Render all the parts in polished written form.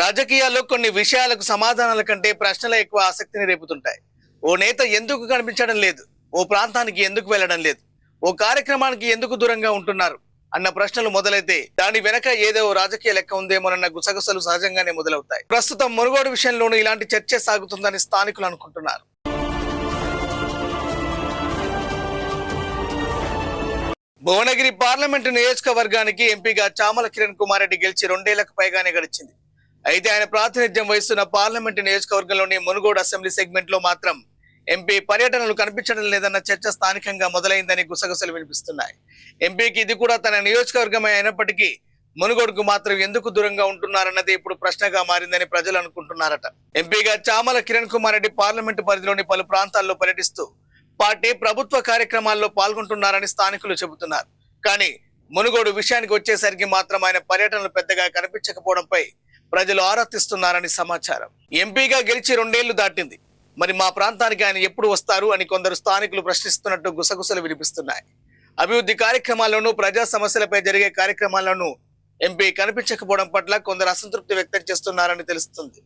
రాజకీయాల్లో కొన్ని విషయాలకు సమాధానాల కంటే ప్రశ్నలు ఎక్కువ ఆసక్తిని రేపుతుంటాయి. ఓ నేత ఎందుకు కనిపించడం లేదు, ఓ ప్రాంతానికి ఎందుకు వెళ్ళడం లేదు, ఓ కార్యక్రమానికి ఎందుకు దూరంగా ఉంటున్నారు అన్న ప్రశ్నలు మొదలైతే దాని వెనక ఏదో రాజకీయ లెక్క ఉందేమోనన్న గుసగుసలు సహజంగానే మొదలవుతాయి. ప్రస్తుతం మునుగోడు విషయంలోనూ ఇలాంటి చర్చ సాగుతుందని స్థానికులు అనుకుంటున్నారు. భువనగిరి పార్లమెంటు నియోజకవర్గానికి ఎంపీగా చామల కిరణ్ కుమార్ రెడ్డి గెలిచి 2 ఏళ్లకు పైగానే గడిచింది. అయితే ఆయన ప్రాతినిధ్యం వహిస్తున్న పార్లమెంటు నియోజకవర్గంలోని మునుగోడు అసెంబ్లీ సెగ్మెంట్ లో మాత్రం ఎంపీ పర్యటనలు కనిపించడం లేదన్న చర్చ స్థానికంగా మొదలైందని గుసగుసలు వినిపిస్తున్నాయి. ఎంపీకి ఇది కూడా తన నియోజకవర్గమే అయినప్పటికీ మునుగోడుకు మాత్రం ఎందుకు దూరంగా ఉంటున్నారన్నది ఇప్పుడు ప్రశ్నగా మారిందని ప్రజలు అనుకుంటున్నారట. ఎంపీగా చామల కిరణ్ కుమార్ రెడ్డి పార్లమెంటు పరిధిలోని పలు ప్రాంతాల్లో పర్యటిస్తూ పార్టీ ప్రభుత్వ కార్యక్రమాల్లో పాల్గొంటున్నారని స్థానికులు చెబుతున్నారు. కానీ మునుగోడు విషయానికి వచ్చేసరికి మాత్రం ఆయన పర్యటనలు పెద్దగా కనిపించకపోవడంపై ప్రజలు ఆరా తీస్తున్నారని సమాచారం. ఎంపీగా గెలిచి 2 ఏళ్లు దాటింది, మరి మా ప్రాంతానికి ఆయన ఎప్పుడు వస్తారు అని కొందరు స్థానికులు ప్రశ్నిస్తున్నట్టు గుసగుసలు వినిపిస్తున్నాయి. అభివృద్ధి కార్యక్రమాల్లోనూ ప్రజా సమస్యలపై జరిగే కార్యక్రమాల్లోనూ ఎంపీ కనిపించకపోవడం పట్ల కొందరు అసంతృప్తి వ్యక్తం చేస్తున్నారని తెలుస్తుంది.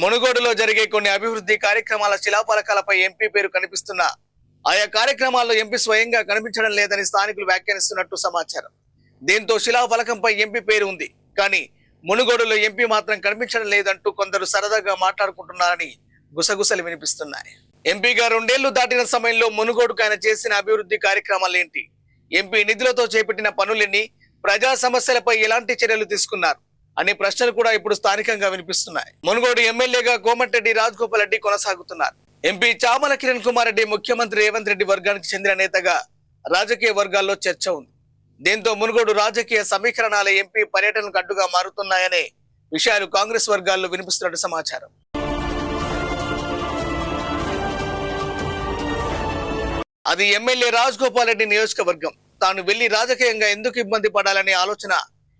మునుగోడులో జరిగే కొన్ని అభివృద్ధి కార్యక్రమాల శిలాఫలకాలపై ఎంపీ పేరు కనిపిస్తున్నా ఆయా కార్యక్రమాల్లో ఎంపీ స్వయంగా కనిపించడం లేదని స్థానికులు వ్యాఖ్యానిస్తున్నట్టు సమాచారం. దీంతో శిలాఫలకంపై ఎంపీ పేరు ఉంది, కానీ మునుగోడులో ఎంపీ మాత్రం కనిపించడం లేదంటూ కొందరు సరదాగా మాట్లాడుకుంటున్నారని గుసగుసలు వినిపిస్తున్నాయి. ఎంపీగా 2 ఏళ్లు దాటిన సమయంలో మునుగోడుకు ఆయన చేసిన అభివృద్ధి కార్యక్రమాలు ఏంటి, ఎంపీ నిధులతో చేపట్టిన పనులెన్ని, ప్రజా సమస్యలపై ఎలాంటి చర్యలు తీసుకున్నారు అనే ప్రశ్నలు కూడా ఇప్పుడు స్థానికంగా వినిపిస్తున్నాయి. మునుగోడు ఎమ్మెల్యేగా కోమటిరెడ్డి రాజగోపాల్ రెడ్డి కొనసాగుతున్నారు. ఎంపీ చామల కిరణ్ కుమార్ రెడ్డి ముఖ్యమంత్రి రేవంత్ రెడ్డి వర్గానికి చెందిన నేతగా రాజకీయ వర్గాల్లో చర్చ ఉంది. దీంతో మునుగోడు రాజకీయ సమీకరణాల ఎంపీ పర్యటనకు అడ్డుగా మారుతున్నాయనే విషయాలు కాంగ్రెస్ వర్గాల్లో వినిపిస్తున్నట్టు సమాచారం. అది ఎమ్మెల్యే రాజగోపాల్ రెడ్డి నియోజకవర్గం. తాను వెళ్లి రాజకీయంగా ఎందుకు ఇబ్బంది పడాలనే ఆలోచన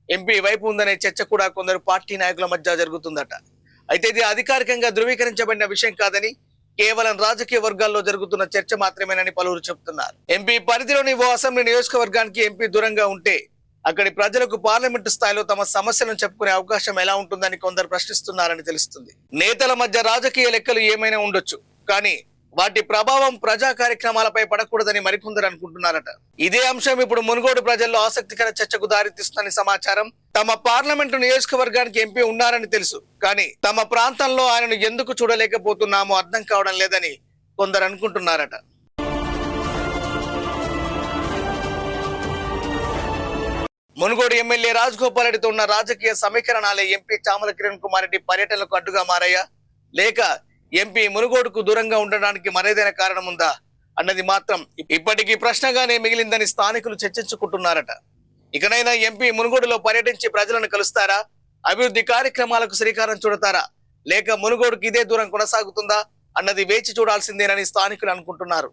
ఎంపీ వైపు ఉందనే చర్చ కూడా కొందరు పార్టీ నాయకుల మధ్య జరుగుతుందట. అయితే ఇది అధికారికంగా ధృవీకరించబడిన విషయం కాదని, కేవలం రాజకీయ వర్గాల్లో జరుగుతున్న చర్చ మాత్రమేనని పలువురు చెబుతున్నారు. ఎంపీ పరిధిలోని ఓ అసెంబ్లీ నియోజకవర్గానికి ఎంపీ దూరంగా ఉంటే అక్కడి ప్రజలకు పార్లమెంటు స్థాయిలో తమ సమస్యలను చెప్పుకునే అవకాశం ఎలా ఉంటుందని కొందరు ప్రశ్నిస్తున్నారని తెలుస్తుంది. నేతల మధ్య రాజకీయ లెక్కలు ఏమైనా ఉండొచ్చు, కానీ వాటి ప్రభావం ప్రజా కార్యక్రమాలపై పడకూడదని మరికొందరు అనుకుంటున్నారట. ఇదే అంశం ఇప్పుడు మునుగోడు ప్రజల్లో ఆసక్తికర చర్చకు దారితీస్తుందని సమాచారం. తమ పార్లమెంటు నియోజకవర్గానికి ఎంపీ ఉన్నారని తెలుసు, కానీ తమ ప్రాంతంలో ఆయనను ఎందుకు చూడలేకపోతున్నామో అర్థం కావడం లేదని కొందరు అనుకుంటున్నారట. మునుగోడు ఎమ్మెల్యే రాజగోపాల్ రెడ్డితో ఉన్న రాజకీయ సమీకరణాలే ఎంపీ చామల కిరణ్ కుమార్ రెడ్డి పర్యటనకు అడ్డుగా మారాయా, లేక ఎంపీ మునుగోడుకు దూరంగా ఉండడానికి మరేదైనా కారణం ఉందా అన్నది మాత్రం ఇప్పటికీ ప్రశ్నగానే మిగిలిందని స్థానికులు చర్చించుకుంటున్నారట. ఇకనైనా ఎంపీ మునుగోడులో పర్యటించి ప్రజలను కలుస్తారా, అభివృద్ధి కార్యక్రమాలకు శ్రీకారం చుడతారా, లేక మునుగోడుకు ఇదే దూరం కొనసాగుతుందా అన్నది వేచి చూడాల్సిందేనని స్థానికులు అనుకుంటున్నారు.